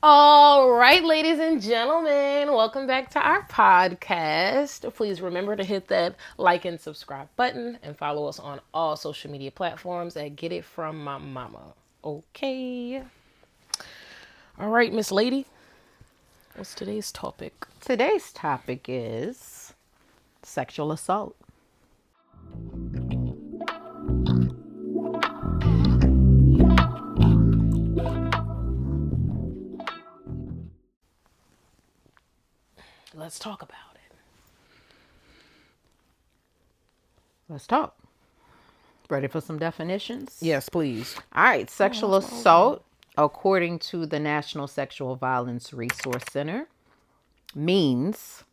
All right, ladies and gentlemen, welcome back to our podcast. Please remember to hit that like and subscribe button and follow us on all social media platforms at Get It From My Mama. Okay. All right, Miss Lady, what's today's topic? Today's topic is sexual assault. Let's talk about it. Let's talk. Ready for some definitions? Yes, please. All right. Sexual assault, according to the National Sexual Violence Resource Center, means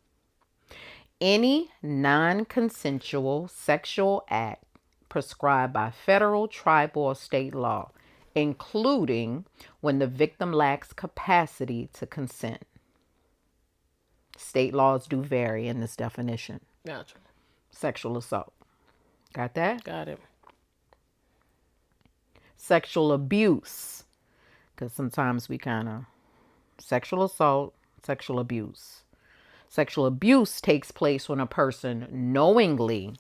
any non consensual sexual act prescribed by federal, tribal, or state law, including when the victim lacks capacity to consent. State laws do vary in this definition. Gotcha. Sexual assault. Got that? Got it. Sexual abuse. Because sometimes we kind of sexual assault, sexual abuse. Sexual abuse takes place when a person knowingly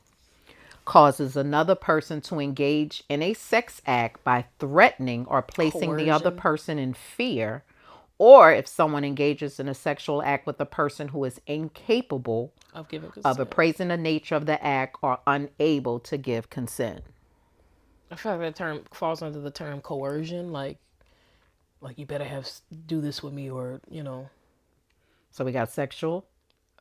causes another person to engage in a sex act by threatening or placing the other Coercion. person in fear, or if someone engages in a sexual act with a person who is incapable Of giving of consent. appraising the nature of the act or unable to give consent. I feel like that term falls under the term coercion, like you better do this with me, or So we got sexual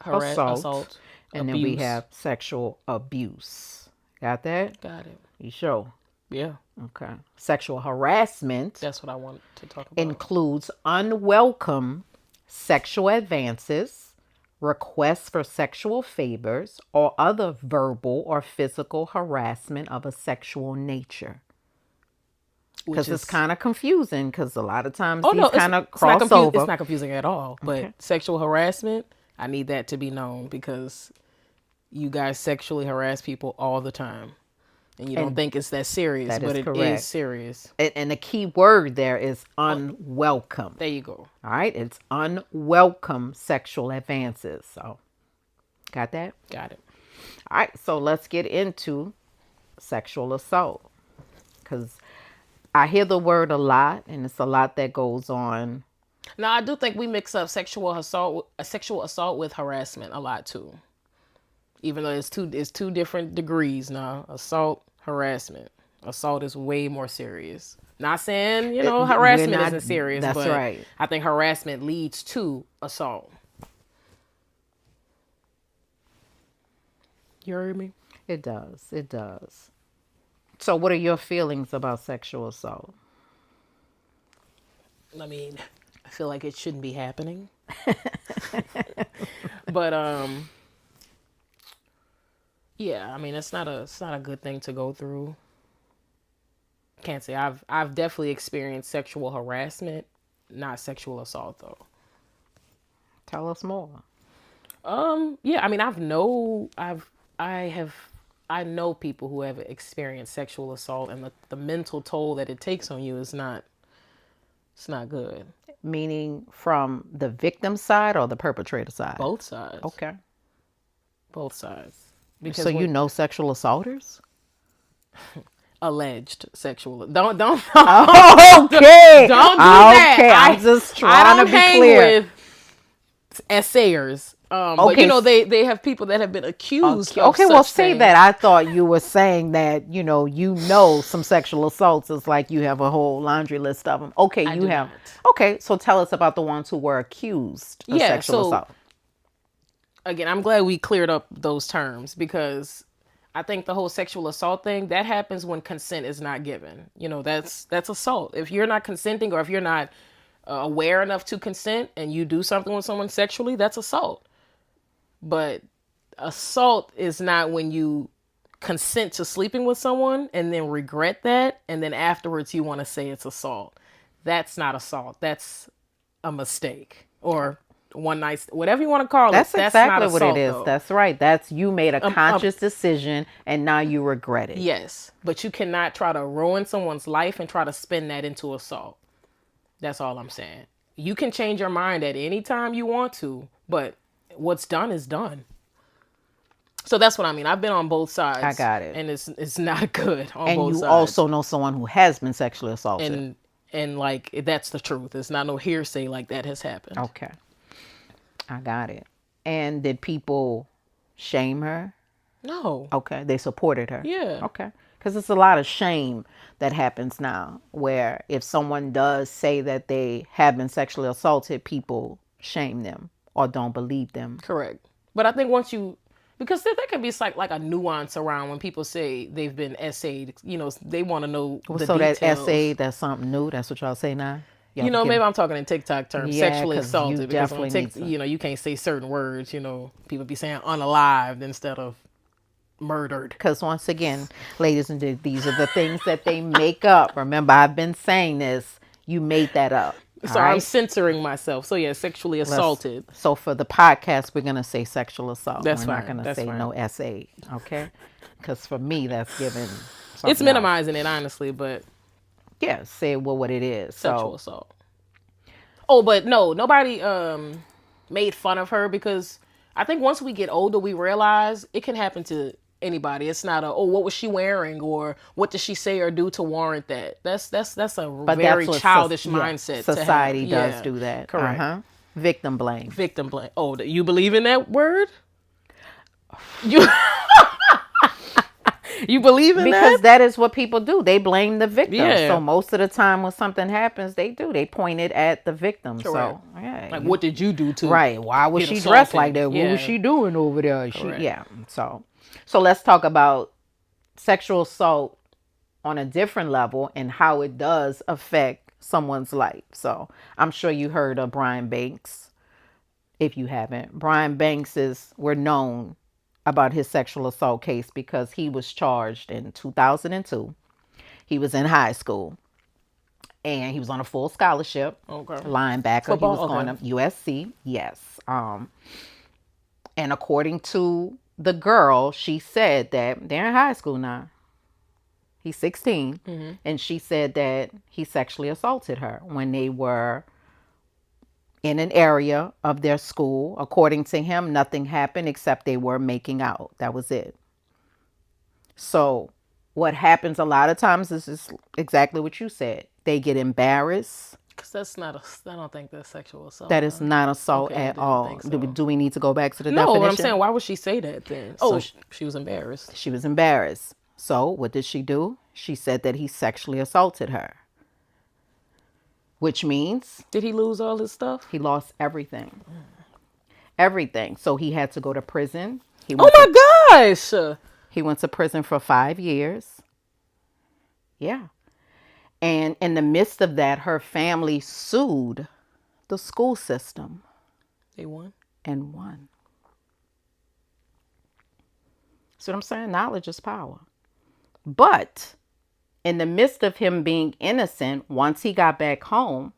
assault, assault, and abuse. then we have sexual abuse. Got that? Got it. You sure? Yeah, Okay. Sexual harassment that's what I want to talk about. includes unwelcome sexual advances, requests for sexual favors, or other verbal or physical harassment of a sexual nature. Because it's kind of confusing because a lot of times these kind of cross over. It's not confusing at all. But sexual harassment, I need that to be known because you guys sexually harass people all the time, and you don't think it's that serious, that is but it correct. is serious. And the key word there is unwelcome. There you go. All right. It's unwelcome sexual advances. So, got that? Got it. All right. So, let's get into sexual assault. Because I hear the word a lot, and it's a lot that goes on. Now, I do think we mix up sexual assault with harassment a lot too. Even though it's two different degrees now. Assault, harassment. Assault is way more serious. Not saying, harassment isn't serious, That's but right. I think harassment leads to assault. You heard me? It does. It does. So, what are your feelings about sexual assault? I mean, I feel like it shouldn't be happening. But yeah, I mean it's not a good thing to go through. Can't say I've definitely experienced sexual harassment, not sexual assault though. Tell us more. Yeah, I mean I know people who have experienced sexual assault, and the mental toll that it takes on you is not, it's not good. Meaning from the victim side or the perpetrator side? Both sides. Okay. Both sides. So you know sexual assaulters? Alleged sexual. Don't Okay. don't do that. Okay. I'm just trying to be clear. With essayers. But they have people that have been accused. Of Okay, well, such say things. that. I thought you were saying that, you know some sexual assaults. It's like you have a whole laundry list of them. Okay, you do have. not. Okay, so tell us about the ones who were accused of sexual assault. Again, I'm glad we cleared up those terms because I think the whole sexual assault thing that happens when consent is not given. That's assault. If you're not consenting or if you're not aware enough to consent and you do something with someone sexually, that's assault. But assault is not when you consent to sleeping with someone and then regret that and then afterwards you want to say it's assault. That's not assault. That's a mistake or one night, whatever you want to call That's it. That's exactly not what assault, it is. though. That's right. That's you made a conscious decision and now you regret it. Yes, but you cannot try to ruin someone's life and try to spin that into assault. That's all I'm saying. you can change your mind at any time you want to, but what's done is done. So that's what I mean. I've been on both I sides, got it. and it's not good on And both you sides. also know someone who has been sexually assaulted. And like that's the truth. It's not no hearsay like that has happened. Okay. I got it. And did people shame her? No. Okay. They supported her. Yeah. Okay. Because it's a lot of shame that happens now where if someone does say that they have been sexually assaulted, people shame them or don't believe them. Correct. But I think once you, because there can be like a nuance around when people say they've been essayed. You know, they want to know Well, the so that essay, details. that's something new. That's what y'all say now? You Y'all know, maybe give. I'm talking in TikTok terms, Yeah, sexually because you assaulted, because on definitely need TikTok, to. you know, you can't say certain words. You know, people be saying unalived instead of murdered. Because once again, ladies and gentlemen, these are the things that they make up. Remember, I've been saying this. You made that up. All So I'm right. censoring myself. So yeah, sexually Let's. assaulted. So for the podcast, we're gonna say sexual assault. That's We're not fine. gonna That's say fine. no SA. Okay. Because for me, that's giving It's something else. minimizing it honestly, but Yeah. Say well what it is. sexual So assault. Oh, but no, nobody made fun of her because I think once we get older, we realize it can happen to anybody. It's not a oh, what was she wearing or what did she say or do to warrant that. That's a but very that's what childish yeah, mindset to have. society does Yeah, do that. correct. Victim blame. Victim blame. Oh, you believe in that word? You you believe in that? Because that is what people do. They blame the victim. So Yeah, most of the time when something happens, they do. They point it at the victim. correct. So yeah, Like, what did you do to right. Why was get she dressed like assaulted? that? What was Yeah, she doing over there? She correct. yeah. So let's talk about sexual assault on a different level and how it does affect someone's life. So I'm sure you heard of Brian Banks. If you haven't, Brian Banks is we're known about his sexual assault case because he was charged in 2002. He was in high school and he was on a full scholarship, Okay. linebacker. He was Football. going Okay. to USC. Yes. And according to the girl, she said that they're in high school now. He's 16. And she said that he sexually assaulted her when they were in an area of their school. According to him, nothing happened except they were making out. That was it. So, what happens a lot of times is just exactly what you said. They get embarrassed. Cause that's not a. I don't think that's sexual That assault. is not assault Okay, I at didn't all. think Do we, so. do we need to go back to the No, but I'm definition? saying, why would she say that then? So Oh, she was embarrassed. she was embarrassed. So, what did she do? She said that he sexually assaulted her, which means Did he lose all his stuff? he lost everything. Everything. So, he had to go to prison. He Oh went to my gosh! he went to prison for 5 years. Yeah. And in the midst of that, her family sued the school system They won. and won. See what I'm saying? Knowledge is power. But in the midst of him being innocent, once he got back home,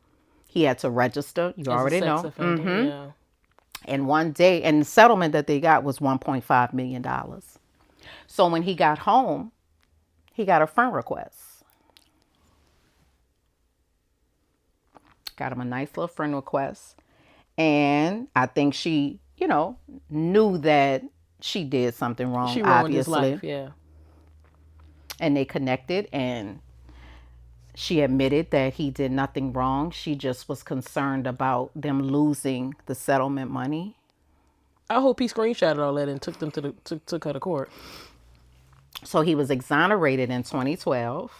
he had to register. You As a already sex know. offender, yeah. And one day, and the settlement that they got was $1.5 million. So when he got home, he got a friend request. Got him a nice little friend request. And I think she, knew that she did something wrong, She ruined his obviously. life, yeah. And they connected and she admitted that he did nothing wrong. She just was concerned about them losing the settlement money. I hope he screenshotted all that and took them took her to court. So he was exonerated in 2012.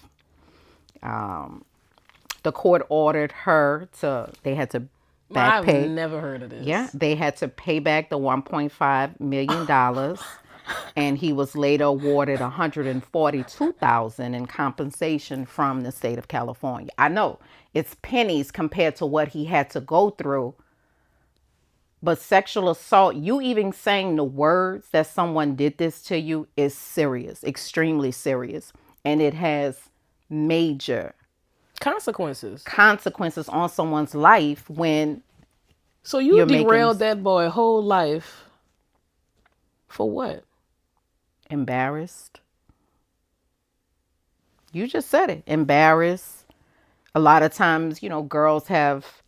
The court ordered her they had to back I've pay. never heard of this. Yeah, they had to pay back the $1.5 million. And he was later awarded $142,000 in compensation from the state of California. I know it's pennies compared to what he had to go through. But sexual assault, you even saying the words that someone did this to you is serious, extremely serious. And it has major Consequences. consequences on someone's life when So you you're making derailed that boy whole life for what? embarrassed. You just said it. Embarrassed. A lot of times, girls have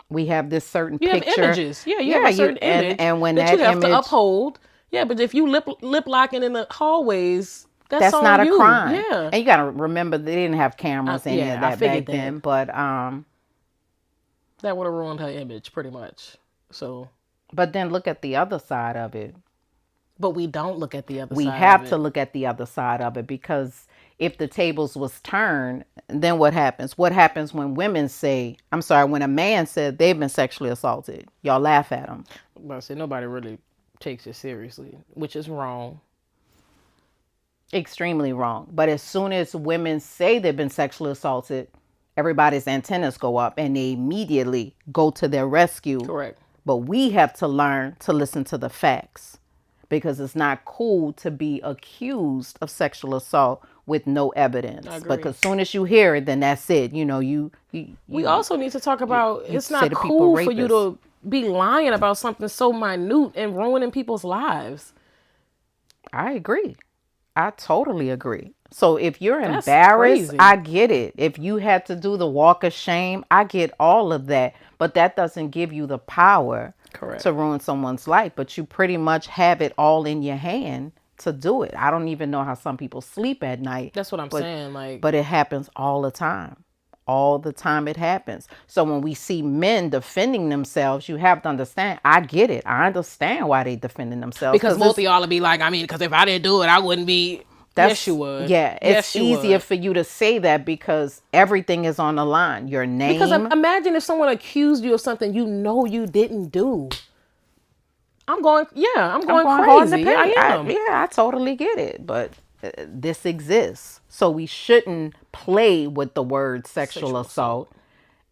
We have this certain You have picture. images. Yeah, you have Yeah, a you certain image and when that you that have to image, uphold. Yeah, but if you lip locking in the hallways, that's that's on not a you. crime. Yeah. And you got to remember they didn't have cameras, any Yeah, of I that figured back that. then. That would have ruined her image pretty much. So, But then look at the other side of it. but we don't look at the other We side of have to it. look at the other side of it, because if the tables was turned, then what happens? What happens when women say, I'm sorry, when a man said they've been sexually assaulted? Y'all laugh at them. But I say nobody really takes it seriously, which is wrong. Extremely wrong. But as soon as women say they've been sexually assaulted, everybody's antennas go up and they immediately go to their rescue. Correct. But we have to learn to listen to the facts, because it's not cool to be accused of sexual assault with no I evidence. But agree. as soon as you hear it, then that's it. We also need to talk about you it's say not to people cool for you rapists. to be lying about something so minute and ruining people's lives. I agree. I totally agree. So if you're That's embarrassed, crazy. I get it. If you had to do the walk of shame, I get all of that. But that doesn't give you the power Correct. to ruin someone's life. But you pretty much have it all in your hand to do it. I don't even know how some people sleep at night, That's what I'm but saying. Like, but it happens all the time. All the time it happens. So when we see men defending themselves, you have to understand. I get it. I understand why they defending themselves, because because both of it's y'all would be like, I mean, because if I didn't do it, I wouldn't be. Yes, you that's would. yeah, it's Yes, you easier would. for you to say that because everything is on the line. Your Because name. imagine if someone accused you of something you know you didn't do. I'm going, yeah, I'm I'm going going hard in the crazy. Yeah, paint. I am. I totally get it, but this exists. So we shouldn't play with the word sexual Sexual assault. assault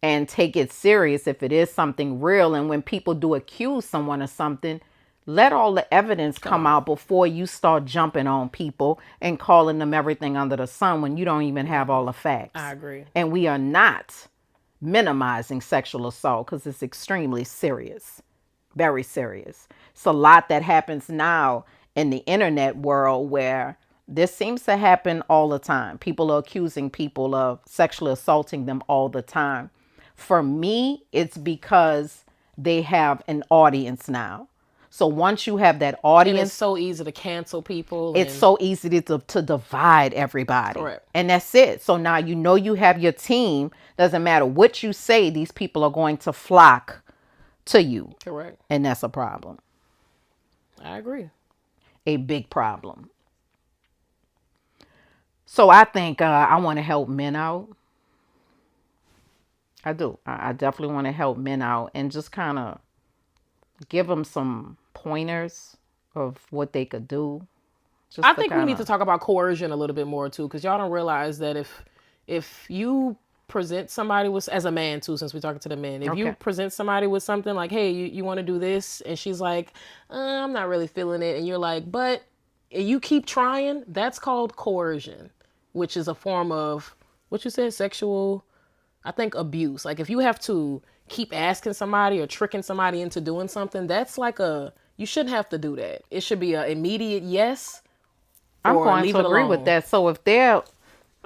and take it serious if it is something real. And when people do accuse someone of something, let all the evidence Come come out. out before you start jumping on people and calling them everything under the sun when you don't even have all the I facts. agree. And we are not minimizing sexual assault, because it's extremely serious, very serious. It's a lot that happens now in the internet world where this seems to happen all the time. People are accusing people of sexually assaulting them all the time. For me, it's because they have an audience now. So once you have that And it's audience, so easy to cancel people it's and so easy to divide everybody. correct. And that's it. So now you know you have your team. Doesn't matter what you say, these people are going to flock to you. Correct. And that's a problem. I agree. A big problem. So I think I want to help men out. I do. I definitely want to help men out and just kind of give them some pointers of what they could do. I Just to think we kind need to of, talk about coercion a little bit more too, because y'all don't realize that if you present somebody with, as a man too, since we're talking to the men, if you okay. present somebody with something like, hey, you want to do this, and she's like, I'm not really feeling it, and you're like, but you keep trying, that's called coercion, which is a form of what you said, sexual, I think, abuse. Like if you have to keep asking somebody or tricking somebody into doing something, that's like you shouldn't have to do that. It should be an immediate yes I'm or going leave to it agree with alone. that. So if they're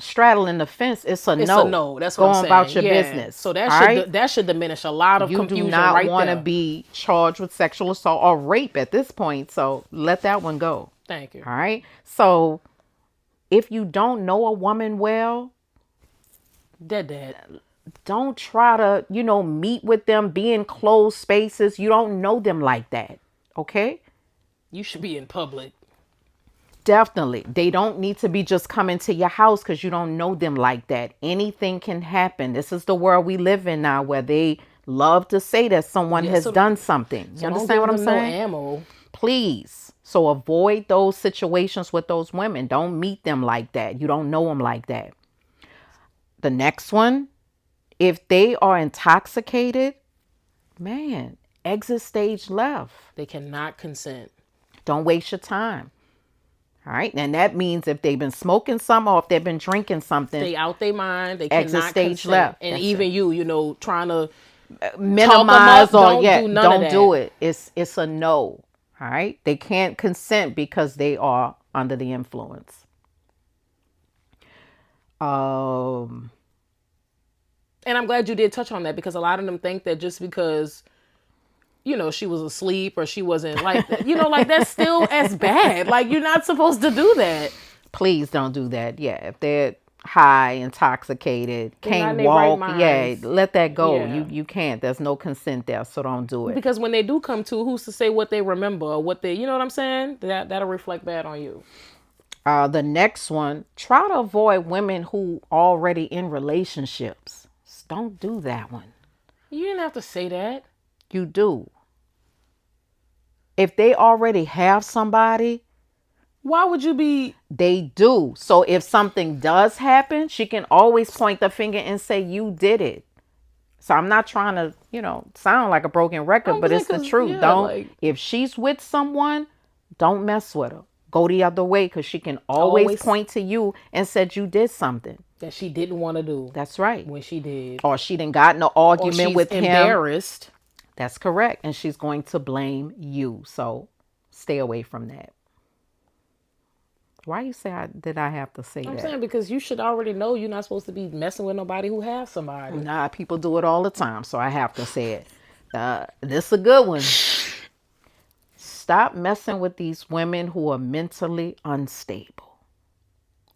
straddling the fence, it's a It's a no. no. That's what Go I'm on about saying. your Yeah. So business. All right. that should diminish a lot of You do confusion not right want to there. be charged with sexual assault or rape at this point. So let that one go. Thank you. All right. So if you don't know a woman well, Dead. don't try to, meet with them, be in closed spaces. You don't know them like that. Okay. You should be in public. Definitely. They don't need to be just coming to your house because you don't know them like that. Anything can happen. This is the world we live in now where they love to say that someone Yeah. has done something. You So don't understand give what I'm them no saying? ammo. Please. So avoid those situations with those women. Don't meet them like that. You don't know them like that. The next one, if they are intoxicated, man, exit stage left. They cannot consent. Don't waste your time. All right. And that means if they've been smoking some or if they've been drinking something, They out their mind. They exit cannot stage consent. left. And That's it. even trying to talk them Minimize up, or don't yeah, do none of don't do that. it. It's a no. All right. They can't consent because they are under the influence. Um And I'm glad you did touch on that because a lot of them think that just because she was asleep or she wasn't like that's still as bad. Like you're not supposed to do that. Please don't do that. Yeah, if they're high, intoxicated, They're not can't in their right walk, yeah, minds. let that go. Yeah. You can't. There's no consent there, so don't do it. Because when they do come to, who's to say what they remember or what they, you know what I'm saying? That'll reflect bad on you. The next one, try to avoid women who already in relationships. Don't do that one. You didn't have to say that. You do. If they already have somebody, Why would you be? they do. So if something does happen, she can always point the finger and say, you did it. So I'm not trying to, sound like a broken record, I'm but saying it's the because truth. yeah, Don't, like if she's with someone, don't mess with her. Go the other way because she can always always point to you and said you did something. that she didn't want to do That's right. when she did, Or she didn't got in an or argument she's with him. embarrassed. That's correct. And she's going to blame you. So stay away from that. Why you say did I have to say I'm that? saying because you should already know you're not supposed to be messing with nobody who has somebody. Nah, people do it all the time. So I have to say it. This is a good one. Stop messing with these women who are mentally unstable.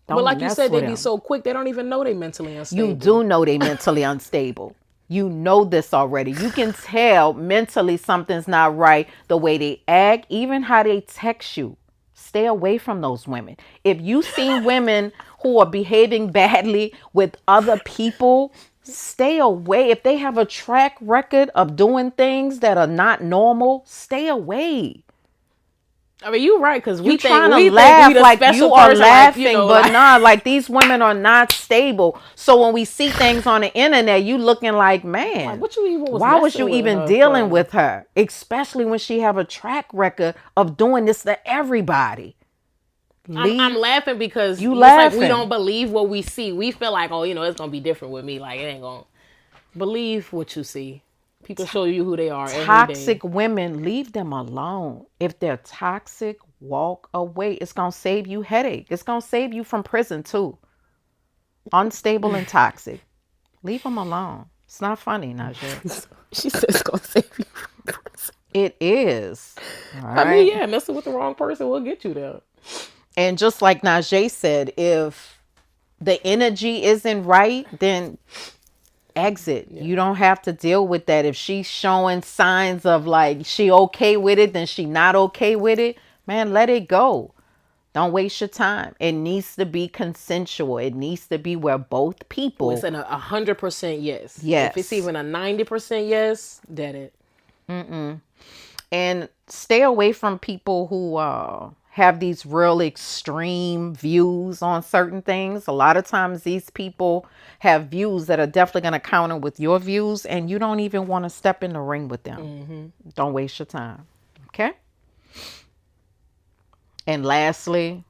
But Don't like you mess said, they with be them. so quick they don't even know they mentally You unstable. do know they mentally unstable. You know this already. You can tell mentally something's not right. The way they act, even how they text you. Stay away from those women. If you see women who are behaving badly with other people, stay away. If they have a track record of doing things that are not normal, stay away. I mean, you're right because You we think trying to we laugh the like special you are person, like laughing, but like nah, like these women are not stable. So when we see things on the internet, you looking like, like man, what you even was why was messing you with even her dealing for? with her? Especially when she have a track record of doing this to everybody. I'm Leave. laughing because You it's like we laughing. don't believe what we see. We feel like, oh, it's gonna be different with me. Like it ain't gonna believe what you see. People show you who they are every day. Toxic women, leave them alone. If they're toxic, walk away. It's gonna save you headache. It's gonna save you from prison too. Unstable and toxic. Leave them alone. It's not funny, Najee. She says it's gonna save you. It is. All I mean, right. yeah, messing with the wrong person will get you there. And just like Najee said, if the energy isn't right, then exit. You Yeah. don't have to deal with that. If she's showing signs of like she okay with it, then she not okay with it. Man, let it go. Don't waste your time. It needs to be consensual. It needs to be where both Oh, it's people, an 100% yes. If it's yes. even a 90% yes, that it. And stay away from people who have these real extreme views on certain things. A lot of times these people have views that are definitely going to counter with your views, and you don't even want to step in the ring with them. Don't waste your time. Okay. And lastly,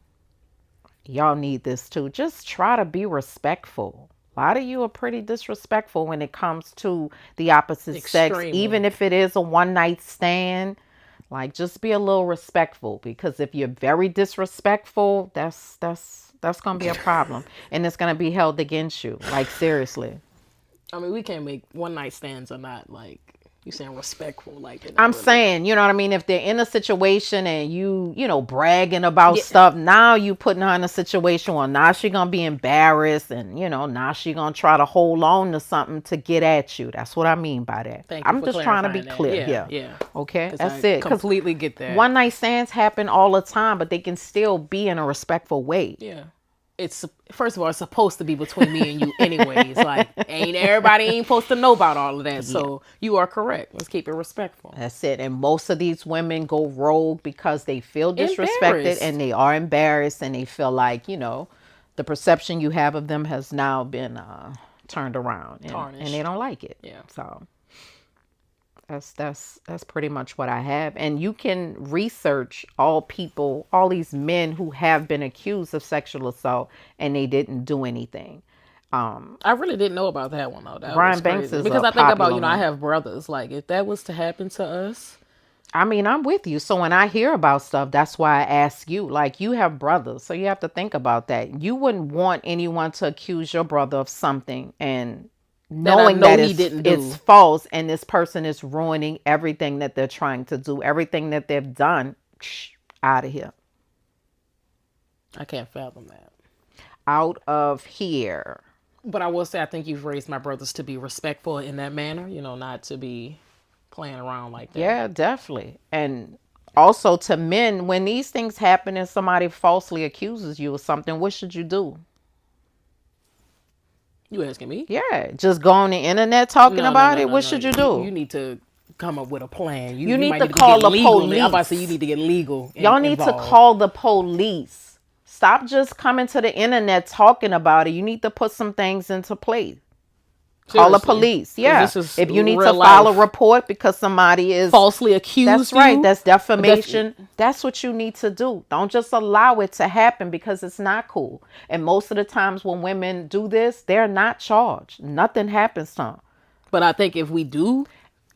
y'all need this too. Just try to be respectful. A lot of you are pretty disrespectful when it comes to the opposite sex, Extremely. even if it is a one night stand. Like, just be a little respectful, because if you're very disrespectful, that's gonna be a problem, and it's gonna be held against you. Like, seriously. I mean, we can't make one night stands or not like you saying respectful. Like they're not I'm really. saying, you know what I mean? If they're in a situation and bragging about Yeah. stuff, now you putting her in a situation where now she gonna be embarrassed, and now she gonna try to hold on to something to get at you. That's what I mean by that. Thank you I'm for just trying to be clarifying that. clear Yeah, here. yeah. Okay, Because that's I it. Because completely get that. one night stands happen all the time, but they can still be in a respectful way. Yeah. It's first of all, it's supposed to be between me and you, anyways. Like, everybody ain't supposed to know about all of that. Yeah. So you are correct. Let's keep it respectful. That's it. And most of these women go rogue because they feel disrespected Embarrassed, and they are embarrassed, and they feel like, the perception you have of them has now been turned around, and they tarnished. don't like it. Yeah. So that's pretty much what I have. And you can research all these men who have been accused of sexual assault and they didn't do anything. I really didn't know about that one though. That was Brian Banks crazy is because a I think about popular I one. have brothers. Like if that was to happen to us, I mean, I'm with you. So when I hear about stuff, that's why I ask you. Like, you have brothers, so you have to think about that. You wouldn't want anyone to accuse your brother of something and that I knowing know that he didn't it's do. false and this person is ruining everything that they're trying to do, everything that they've done. Out of here. I can't fathom that. Out of here. But I will say, I think you've raised my brothers to be respectful in that manner. Not to be playing around like that. Yeah, definitely. And also to men, when these things happen and somebody falsely accuses you of something, what should you do? You asking me? Yeah, just go on the internet talking No, no, about no, it. no, What no. should you You do? need to come up with a plan. You You you need might to need to get call the legal. I'm about to say you police. need to get legal Y'all need to involved. call the police. Stop just coming to the internet talking about it. You need to put some things into place. Call the Seriously, police. because Yeah. this is If you need to real file a life. report because somebody is, Falsely that's accused right, you. that's Def- defamation. That's what you need to do. Don't just allow it to happen because it's not cool. And most of the times when women do this, they're not charged. Nothing happens to them. but I think if we do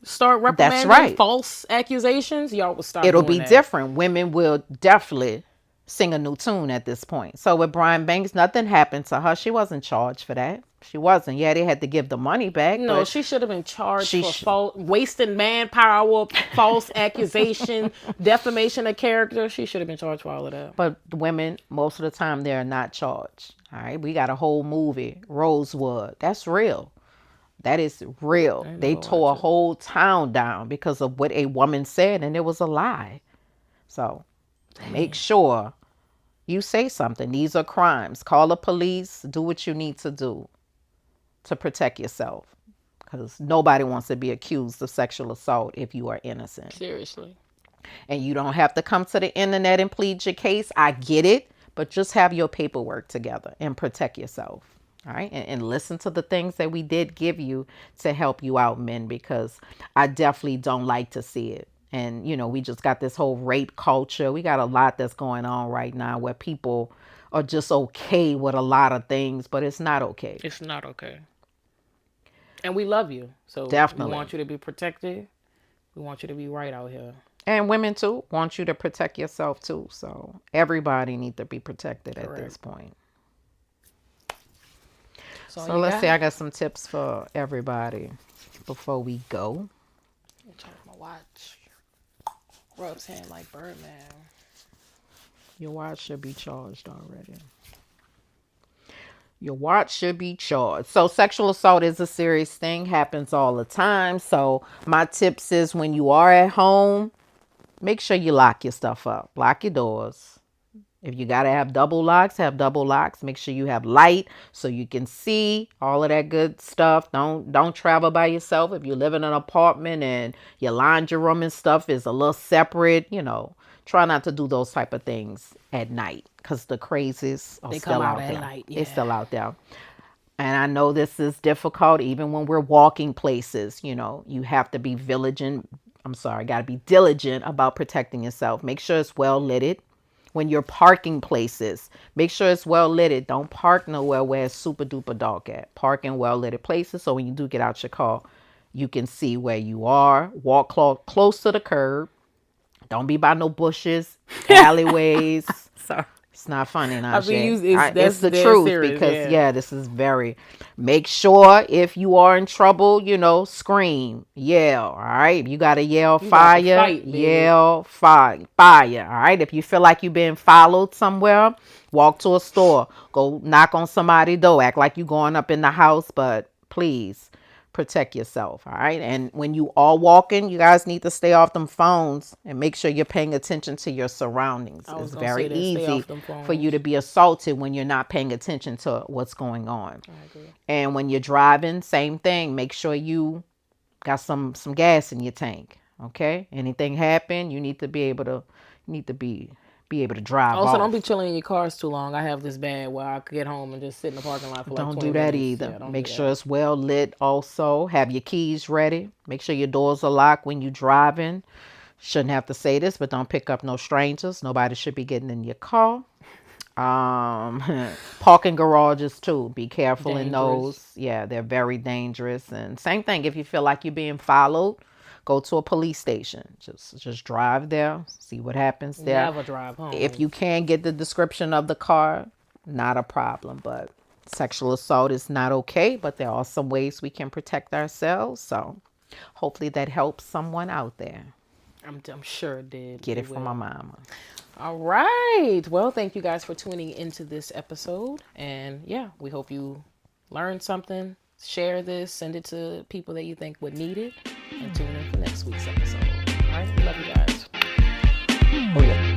start That's reprimanding right. false accusations, y'all will stop It'll doing be that. different. Women will definitely sing a new tune at this point. So with Brian Banks, nothing happened to her. She wasn't charged for that. She wasn't. Yeah, they had to give the money back, No, but she should have been charged she for sh- wasting manpower, false accusation, defamation of character. She should have been charged for all of that. but women most of the time they're not charged. All right, we got a whole movie, Rosewood. That's real. That is real. I ain't They never tore watch a it. whole town down because of what a woman said, and it was a lie. So make sure you say something. These are crimes. Call the police. Do what you need to do to protect yourself. Because nobody wants to be accused of sexual assault if you are innocent. Seriously. And you don't have to come to the internet and plead your case. I get it. But just have your paperwork together and protect yourself. All right. And listen to the things that we did give you to help you out, men, because I definitely don't like to see it. And, we just got this whole rape culture. We got a lot that's going on right now where people are just okay with a lot of things, but it's not okay. It's not okay. And we love you. So we Definitely. want you to be protected. We want you to be right out here. And women too want you to protect yourself too. So everybody needs to be protected at Correct. this point. That's all So you let's see, got? I got some tips for everybody before we go. Charge my watch. Rubs hand like Birdman. Your watch should be charged already. Your watch should be charged. So sexual assault is a serious thing, happens all the time. So my tips is when you are at home, make sure you lock your stuff up. Lock your doors. If you got to have double locks, have double locks. Make sure you have light so you can see all of that good stuff. Don't travel by yourself. If you live in an apartment and your laundry room and stuff is a little separate, try not to do those type of things at night because the crazies are They come still out out at there. night, They're yeah. still out there. And I know this is difficult even when we're walking places, you have to be vigilant. I'm sorry, got to be diligent about protecting yourself. Make sure it's well lit. When you're parking places, make sure it's well lit. Don't park nowhere where it's super duper dark at. Park in well lit places so when you do get out your car, you can see where you are. Walk close to the curb. Don't be by no bushes, alleyways. Sorry. It's not funny, I mean, Najee. that's It's the dead truth serious, because, yeah. yeah, this is very. Make sure if you are in trouble, scream, yell. All right. If you got to yell You got to fire, fight, baby. yell fire. All right. If you feel like you're being followed somewhere, walk to a store, go knock on somebody's door, act like you going up in the house, but please protect yourself. All right. And when you are walking, you guys need to stay off them phones and make sure you're paying attention to your surroundings. I was It's going to say very that. Stay easy off them for you phones. to be assaulted when you're not paying attention to what's going on. I agree. And when you're driving, same thing. Make sure you got some gas in your tank. Okay. Anything happen, you need to be able to be able to drive Also, don't be off. chilling in your cars too long. I have this bad where I could get home and just sit in the parking lot for like Don't 20 do that minutes. either. Yeah, don't do Make sure that. it's well lit also. Have your keys ready. Make sure your doors are locked when you're driving. Shouldn't have to say this, but don't pick up no strangers. Nobody should be getting in your car. Um, Parking garages too. Be careful in Dangerous. those. Yeah, they're very dangerous. And same thing, if you feel like you're being followed, go to a police station. Just drive there, see what happens there. Never drive If home. you can get the description of the car, not a problem. But Sexual assault is not okay, but there are some ways we can protect ourselves. So hopefully that helps someone out there. I'm sure it did. Get It it from my will. mama. All right. Well, thank you guys for tuning into this episode. And yeah, we hope you learned something. Share this, send it to people that you think would need it, and tune in for next week's episode. All right. We love you guys. Oh, yeah.